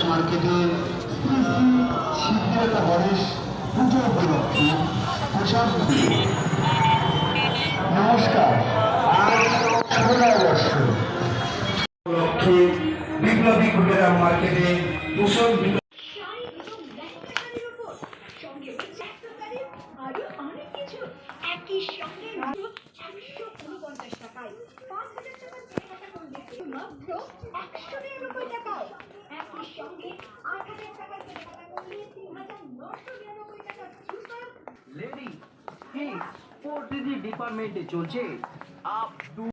মার্কেটে শিবরাতা গণেশ পুজো উপলক্ষে পোশাক। নমস্কার, আজ 16 বর্ষ উপলক্ষে বিপ্লবী কুটিরা মার্কেটে পোশাক ডিপার্টমেন্টে চলছে আপ টু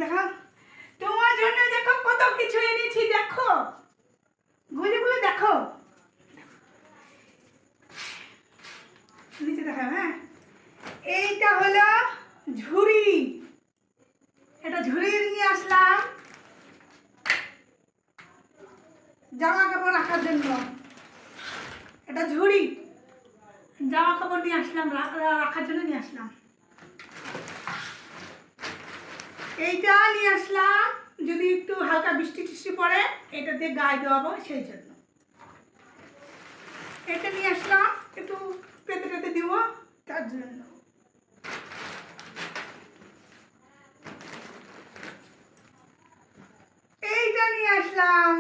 দেখাও তোমার জন্য, দেখো কত কিছু এনেছি, দেখো গুলিগুলো দেখো, নিচে দেখাও। হ্যাঁ, এইটা হলো ঝুড়ি, এটা ঝুড়ি নিয়ে আসলাম জামা কাপড় রাখার জন্য। এটা ঝুড়ি জামা কাপড় নিয়ে আসলাম, রাখার জন্য নিয়ে আসলাম। এইটা নিয়ে আসলাম যদি একটু হালকা বৃষ্টি টিষ্টি পড়ে এটা দিয়ে গায়ে দেওয়াবো সেই জন্য। এটা নিয়ে আসলাম একটু পেতে পেতে দিব তার জন্য। এইটা নিয়ে আসলাম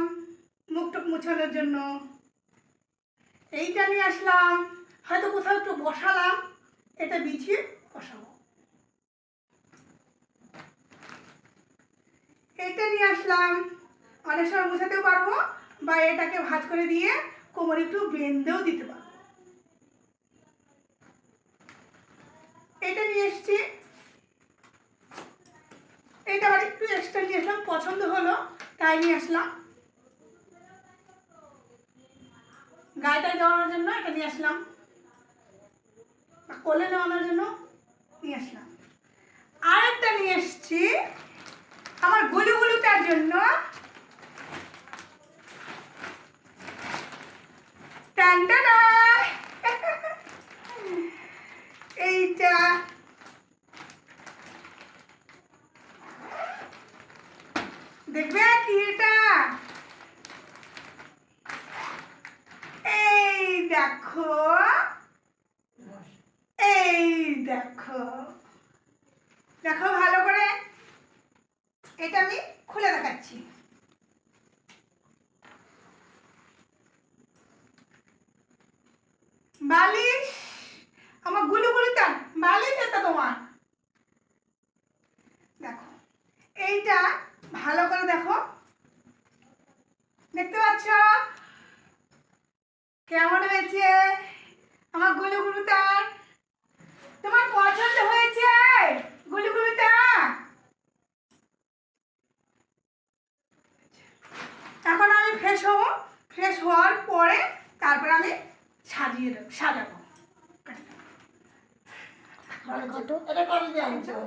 মুখটুক মুছানোর জন্য। এইটা নিয়ে আসলাম হয়তো কোথাও একটু বসালাম, এটা বিছিয়ে বসাবো। এটা নিয়ে আসলাম অনেক সময় মুছাতেও পারবো, বা এটাকে ভাঁজ করে দিয়ে কোমরে একটু বেঁধেও দিতে পারবো। এটা নিয়ে এসছি, এটা আবার একটু এক্সট্রা নিয়ে আসলাম, পছন্দ হলো তাই নিয়ে আসলাম। গায়েটায় দেওয়ানোর জন্য এটা নিয়ে আসলাম, কোলে নেওয়ানোর জন্য নিয়ে আসলাম। আরেকটা নিয়ে এসছি আমার গুলুগুলুটার জন্য। এইটা দেখবে কি, এটা এই দেখো, এই দেখো, দেখো ভালো করে, এটা আমি খুলে দেখাচ্ছি। বালিশ, আমার গুলুগুলুটা বালিশ, এটা তোমার দেখো। এইটা ভালো করে দেখো, দেখতে পাচ্ছ কেমন হয়েছে আমার গুলুগুলুটা? তোমার পছন্দ হয়েছে গুলুগুলুটা? এখন আমি ফ্রেশ হবো, ফ্রেশ হওয়ার পরে তারপর আমি সাজাবো। এটা কত দিয়ে আনছো?